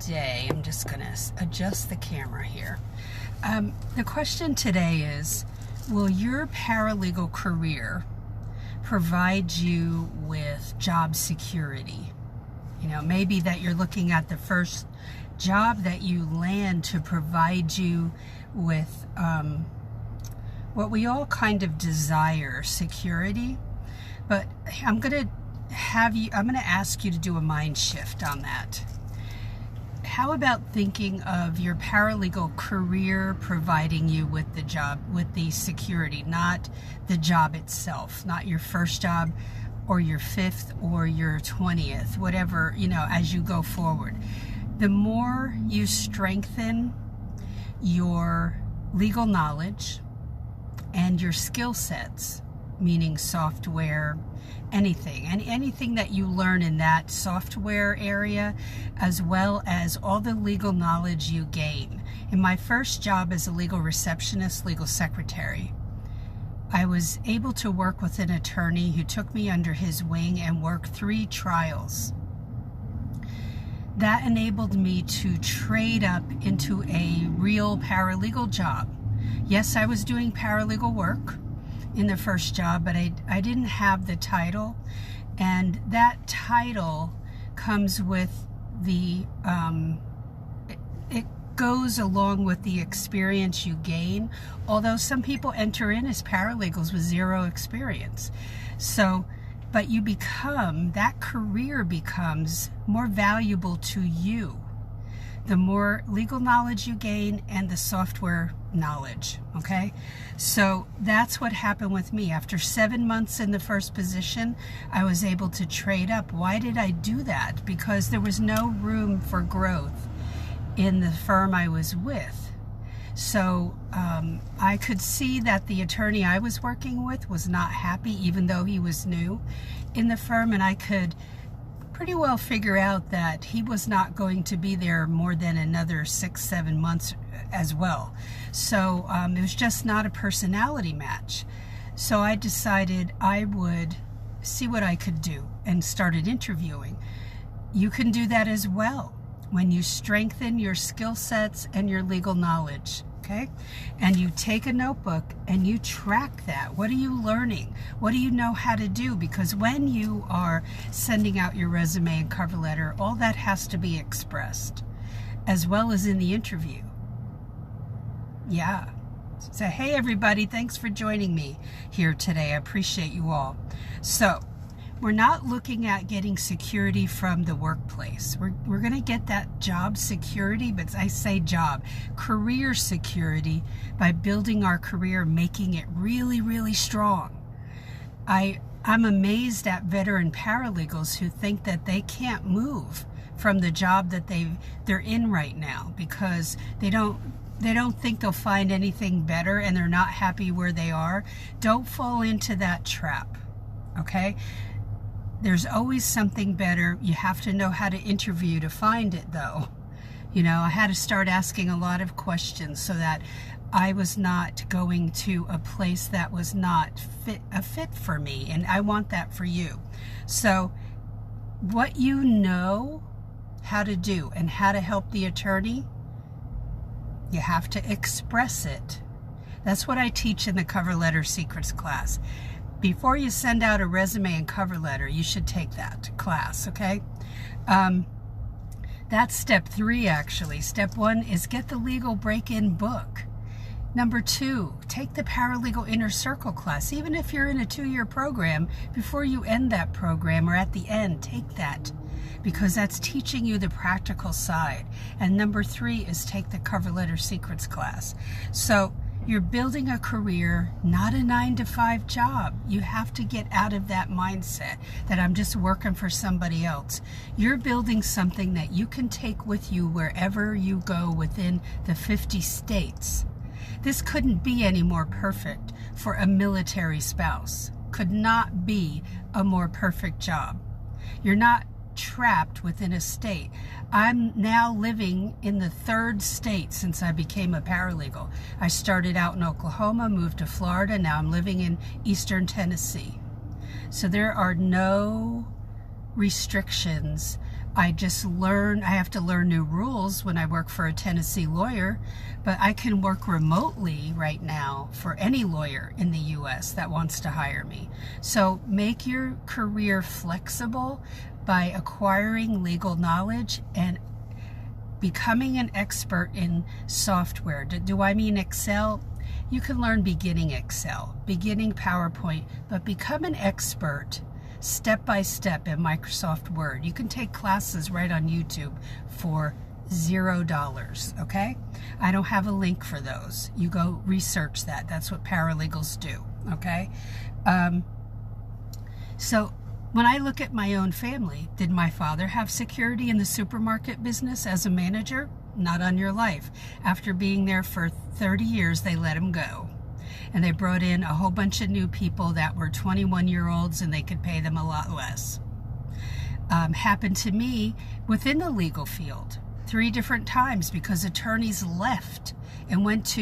today, I'm just going to adjust the camera here. The question today is, will your paralegal career provide you with job security? You know, maybe that you're looking at the first job that you land to provide you with what we all kind of desire, security. But I'm going to ask you to do a mind shift on that. How about thinking of your paralegal career providing you with the job, with the security, not the job itself, not your first job or your 5th or your 20th, whatever, you know, as you go forward. The more you strengthen your legal knowledge and your skill sets, meaning software, anything that you learn in that software area, as well as all the legal knowledge you gain. In my first job as a legal receptionist, legal secretary, I was able to work with an attorney who took me under his wing and work 3 trials. That enabled me to trade up into a real paralegal job. Yes, I was doing paralegal work in the first job, but I didn't have the title, and that title comes with the it goes along with the experience you gain, although some people enter in as paralegals with 0 experience. So but you become, that career becomes more valuable to you the more legal knowledge you gain and the software knowledge, okay? So that's what happened with me. After 7 months in the first position, I was able to trade up. Why did I do that? Because there was no room for growth in the firm I was with. So I could see that the attorney I was working with was not happy, even though he was new in the firm, and I could pretty well figure out that he was not going to be there more than another 6-7 months as well. So it was just not a personality match. So I decided I would see what I could do and started interviewing. You can do that as well when you strengthen your skill sets and your legal knowledge. Okay? And you take a notebook and you track that. What are you learning? What do you know how to do? Because when you are sending out your resume and cover letter, all that has to be expressed, as well as in the interview. Yeah. So, hey everybody, thanks for joining me here today. I appreciate you all. So, we're not looking at getting security from the workplace. We're going to get that job security, but I say job, career security, by building our career, making it really, really strong. I'm amazed at veteran paralegals who think that they can't move from the job that they're in right now because they don't think they'll find anything better and they're not happy where they are. Don't fall into that trap, okay? There's always something better. You have to know how to interview to find it, though. You know, I had to start asking a lot of questions so that I was not going to a place that was not a fit for me, and I want that for you. So what you know how to do and how to help the attorney, you have to express it. That's what I teach in the Cover Letter Secrets class. Before you send out a resume and cover letter, you should take that class, okay? That's step 3, actually. Step 1 is get the legal break-in book. Number 2, take the Paralegal Inner Circle class. Even if you're in a 2-year program, before you end that program or at the end, take that, because that's teaching you the practical side. And number 3 is take the Cover Letter Secrets class. So you're building a career, not a 9-to-5 job. You have to get out of that mindset that I'm just working for somebody else. You're building something that you can take with you wherever you go within the 50 states. This couldn't be any more perfect for a military spouse. Could not be a more perfect job. You're not trapped within a state. I'm now living in the 3rd state since I became a paralegal. I started out in Oklahoma, moved to Florida, now I'm living in Eastern Tennessee. So there are no restrictions I have to learn new rules when I work for a Tennessee lawyer, but I can work remotely right now for any lawyer in the US that wants to hire me. So make your career flexible by acquiring legal knowledge and becoming an expert in software. Do I mean Excel? You can learn beginning Excel, beginning PowerPoint, but become an expert step by step in Microsoft Word. You can take classes right on YouTube for $0, okay? I don't have a link for those. You go research that. That's what paralegals do, okay? So when I look at my own family, did my father have security in the supermarket business as a manager? Not on your life. After being there for 30 years, they let him go. And they brought in a whole bunch of new people that were 21-year-olds, and they could pay them a lot less. Happened to me within the legal field 3 different times because attorneys left and went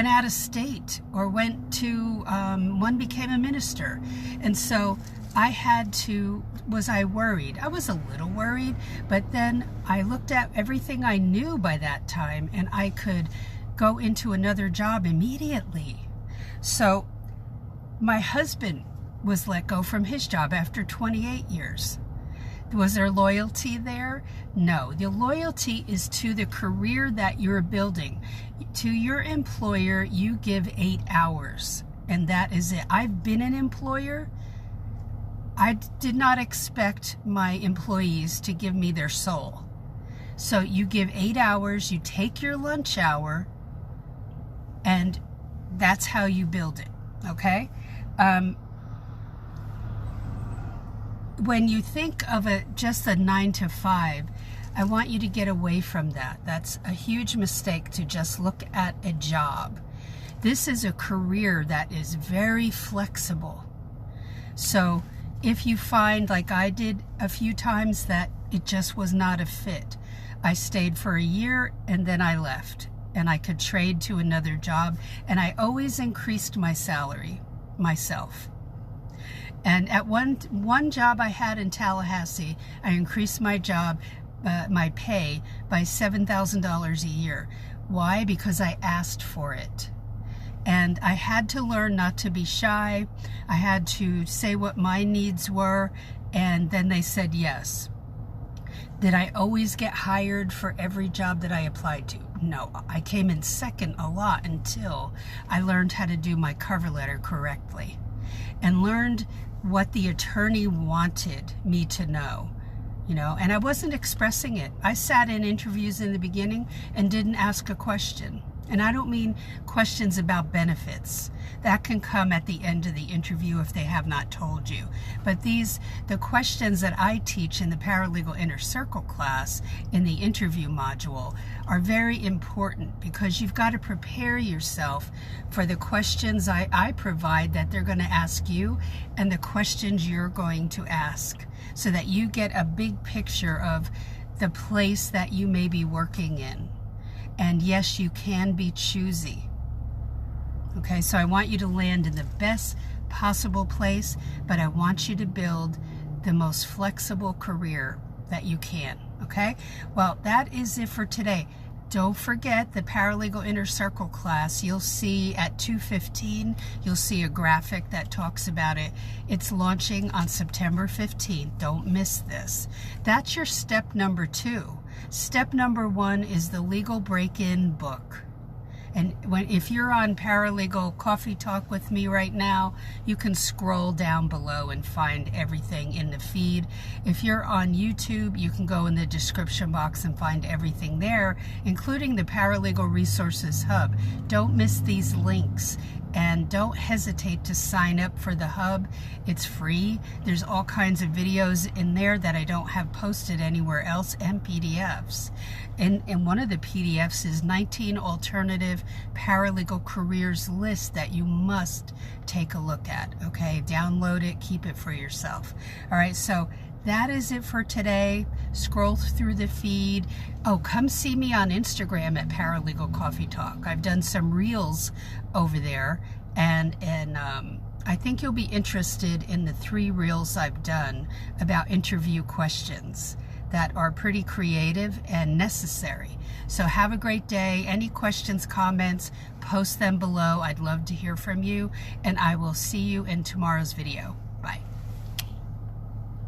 out of state, or one became a minister. And so was I worried? I was a little worried, but then I looked at everything I knew by that time, and I could go into another job immediately. So my husband was let go from his job after 28 years. Was there loyalty there? No. The loyalty is to the career that you're building. To your employer, you give 8 hours, and that is it. I've been an employer. I did not expect my employees to give me their soul. So you give 8 hours, you take your lunch hour, and that's how you build it, okay? When you think of just a 9 to 5, I want you to get away from that. That's a huge mistake to just look at a job. This is a career that is very flexible. So if you find, like I did a few times, that it just was not a fit, I stayed for a year and then I left, and I could trade to another job, and I always increased my salary myself. And at one job I had in Tallahassee, I increased my pay by $7,000 a year. Why? Because I asked for it. And I had to learn not to be shy. I had to say what my needs were, and then they said yes. Did I always get hired for every job that I applied to? No. I came in second a lot until I learned how to do my cover letter correctly and learned what the attorney wanted me to know. And I wasn't expressing it. I sat in interviews in the beginning and didn't ask a question. And I don't mean questions about benefits. That can come at the end of the interview if they have not told you. But the questions that I teach in the Paralegal Inner Circle class in the interview module are very important, because you've got to prepare yourself for the questions I provide that they're going to ask you, and the questions you're going to ask, so that you get a big picture of the place that you may be working in. And yes, you can be choosy. Okay, so I want you to land in the best possible place, but I want you to build the most flexible career that you can. Okay, well, that is it for today. Don't forget the Paralegal Inner Circle class. You'll see at 2:15, you'll see a graphic that talks about it. It's launching on September 15th. Don't miss this. That's your step number 2. Step number 1 is the Legal Break-In book. And if you're on Paralegal Coffee Talk with me right now, you can scroll down below and find everything in the feed. If you're on YouTube, you can go in the description box and find everything there, including the Paralegal Resources Hub. Don't miss these links. And don't hesitate to sign up for the Hub. It's free. There's all kinds of videos in there that I don't have posted anywhere else, and PDFs. And one of the PDFs is 19 alternative paralegal careers list that you must take a look at. Okay, download it, keep it for yourself. All right, so that is it for today. Scroll through the feed. Oh, come see me on Instagram at Paralegal Coffee Talk. I've done some reels over there, and I think you'll be interested in the 3 reels I've done about interview questions. that are pretty creative and necessary. So have a great day. Any questions, comments, post them below. I'd love to hear from you, and I will see you in tomorrow's video. Bye.